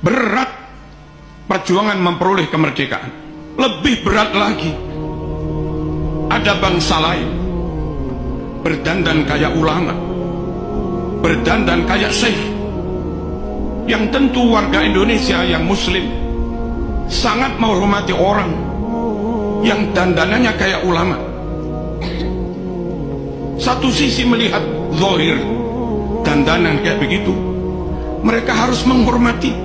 Berat perjuangan memperoleh kemerdekaan. Lebih berat lagi, ada bangsa lain berdandan kayak ulama, berdandan kayak syekh, yang tentu warga Indonesia yang muslim sangat menghormati orang yang dandanannya kayak ulama. Satu sisi melihat zahir dandanan kayak begitu, mereka harus menghormati,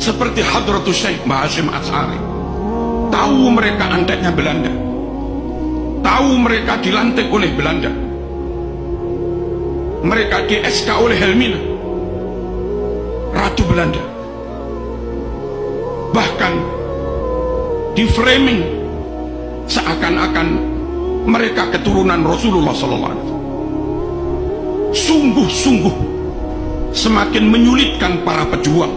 seperti Hadratus Syekh Mbah Hasyim Asy'ari. Tahu mereka anteknya Belanda, tahu mereka dilantik oleh Belanda, mereka di SK oleh Helmina, Ratu Belanda, bahkan di framing seakan-akan mereka keturunan Rasulullah SAW. Sungguh-sungguh semakin menyulitkan para pejuang.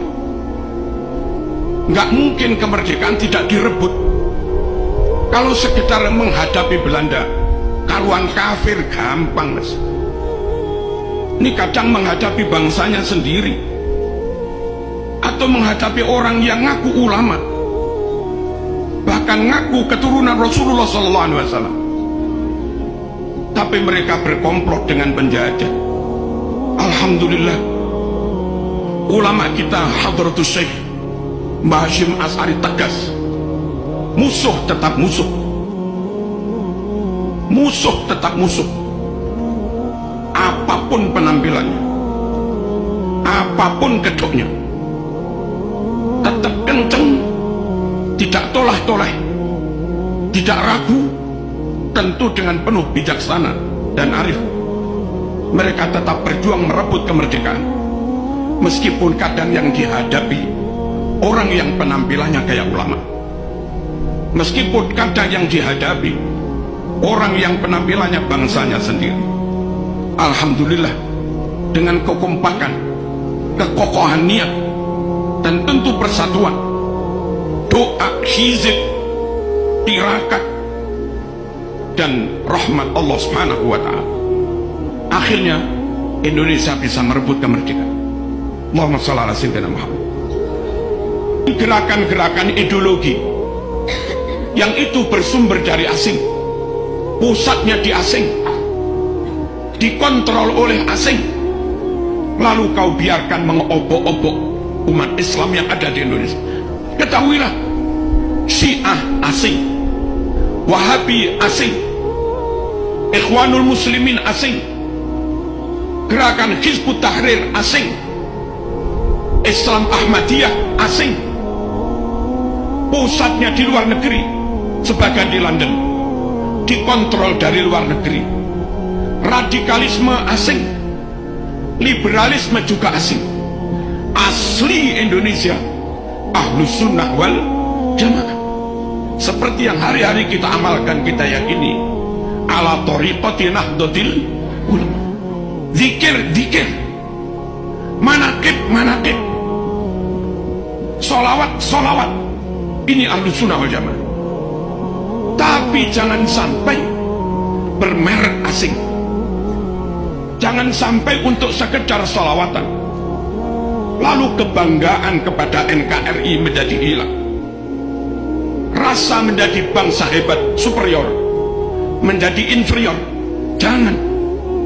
Nggak mungkin kemerdekaan tidak direbut. Kalau sekedar menghadapi Belanda, karuan kafir gampang, Mas. Ini kadang menghadapi bangsanya sendiri, atau menghadapi orang yang ngaku ulama, bahkan ngaku keturunan Rasulullah SAW, tapi mereka berkomplot dengan penjajah. Alhamdulillah, ulama kita Hadratus Syekh Mbah Hasyim Asy'ari tegas, musuh tetap musuh, musuh tetap musuh, apapun penampilannya, apapun kedoknya, tetap kenceng, tidak toleh-toleh, tidak ragu, tentu dengan penuh bijaksana dan arif. Mereka tetap berjuang merebut kemerdekaan, meskipun kadang yang dihadapi orang yang penampilannya kayak ulama, meskipun kadang yang dihadapi orang yang penampilannya bangsanya sendiri. Alhamdulillah, dengan kekompakan, kekokohan niat, dan tentu persatuan, doa, hizib, tirakat, dan rahmat Allah Subhanahu wa ta'ala, akhirnya Indonesia bisa merebut kemerdekaan. Allahumma shalli ala sayyidina Muhammad. Gerakan-gerakan ideologi yang itu bersumber dari asing, pusatnya di asing, dikontrol oleh asing, lalu kau biarkan mengobok-obok umat Islam yang ada di Indonesia. Ketahuilah, Syiah asing, Wahabi asing, Ikhwanul Muslimin asing, gerakan Hizbut Tahrir asing, Islam Ahmadiyah asing, pusatnya di luar negeri, sebagian di London, dikontrol dari luar negeri. Radikalisme asing, liberalisme juga asing. Asli Indonesia Ahlus Sunnah wal Jamaah, seperti yang hari-hari kita amalkan, kita yakini, ala thariqati nahdlatil ulama. Zikir, zikir, manaqib, manaqib, solawat, solawat, ini Ahlus Sunnah wal Jamaah. Tapi jangan sampai bermerek asing, jangan sampai untuk sekedar solawatan lalu kebanggaan kepada NKRI menjadi hilang, rasa menjadi bangsa hebat, superior, menjadi inferior. Jangan.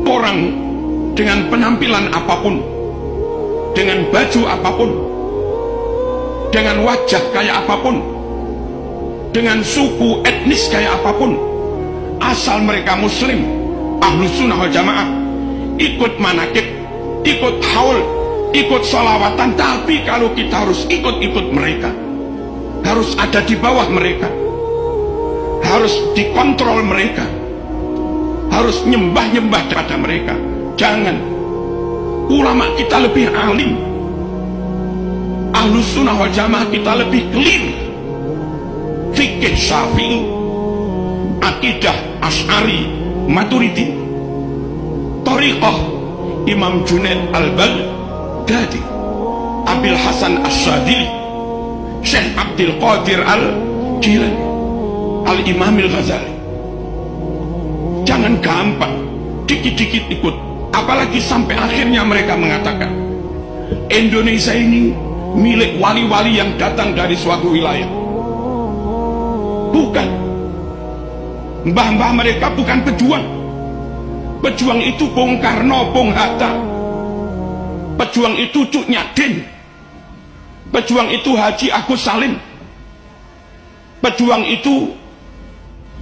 Orang dengan penampilan apapun, dengan baju apapun, dengan wajah kayak apapun, dengan suku etnis kayak apapun, asal mereka muslim, Ahlus Sunnah wal Jamaah, ikut manakib, ikut haul, ikut sholawatan. Tapi kalau kita harus ikut-ikut mereka, harus ada di bawah mereka, harus dikontrol mereka, harus nyembah-nyembah kepada mereka. Jangan. Ulama kita lebih alim, Ahlus Sunnah wal Jamaah kita lebih clear, fikih Syafi'i, akidah Asy'ari Maturidi, thariqah Imam Junaid al-Baghdadi, Abil Hasan Asy'adili, Syekh Abdul Qadir al-Jilani, Al-Imam al-Ghazali. Jangan gampang dikit-dikit ikut, apalagi sampai akhirnya mereka mengatakan Indonesia ini milik wali-wali yang datang dari suatu wilayah. Bukan. Mbah-mbah mereka bukan pejuang. Pejuang itu Bung Karno, Bung Hatta. Pejuang itu Cuk Nyadin. Pejuang itu Haji Agus Salim. Pejuang itu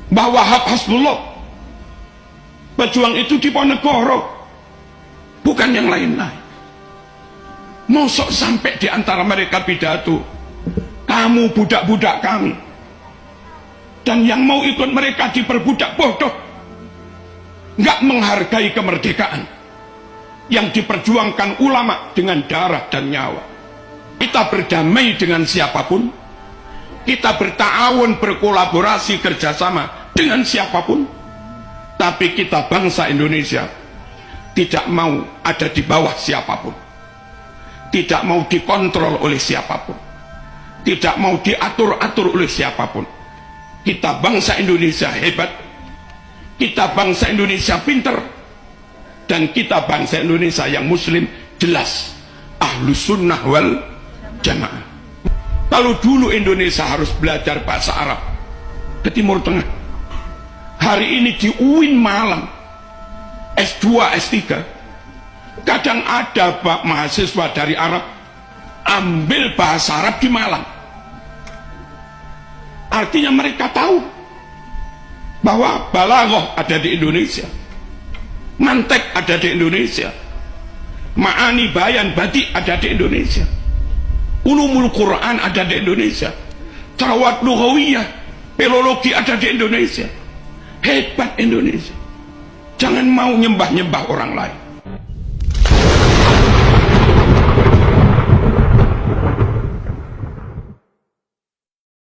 Mbah Wahab Hasbullah. Pejuang itu Diponegoro, bukan yang lain-lain. Mosok sampai di antara mereka pidato, kamu budak-budak kami, dan yang mau ikut mereka diperbudak, bodoh. Nggak menghargai kemerdekaan yang diperjuangkan ulama dengan darah dan nyawa. Kita berdamai dengan siapapun, kita berta'awun, berkolaborasi, kerjasama dengan siapapun, tapi kita bangsa Indonesia tidak mau ada di bawah siapapun, tidak mau dikontrol oleh siapapun, tidak mau diatur-atur oleh siapapun. Kita bangsa Indonesia hebat, kita bangsa Indonesia pinter, dan kita bangsa Indonesia yang muslim jelas Ahlus Sunnah wal Jamaah. Kalau dulu Indonesia harus belajar bahasa Arab ke Timur Tengah, hari ini di UIN Malang S2, S3 kadang ada mahasiswa dari Arab ambil bahasa Arab di Malang. Artinya mereka tahu bahwa balaghah ada di Indonesia, mantek ada di Indonesia, ma'ani bayan badi ada di Indonesia, ulumul Quran ada di Indonesia, tarawat lughawiyah, filologi ada di Indonesia. Hebat Indonesia. Jangan mau nyembah-nyembah orang lain.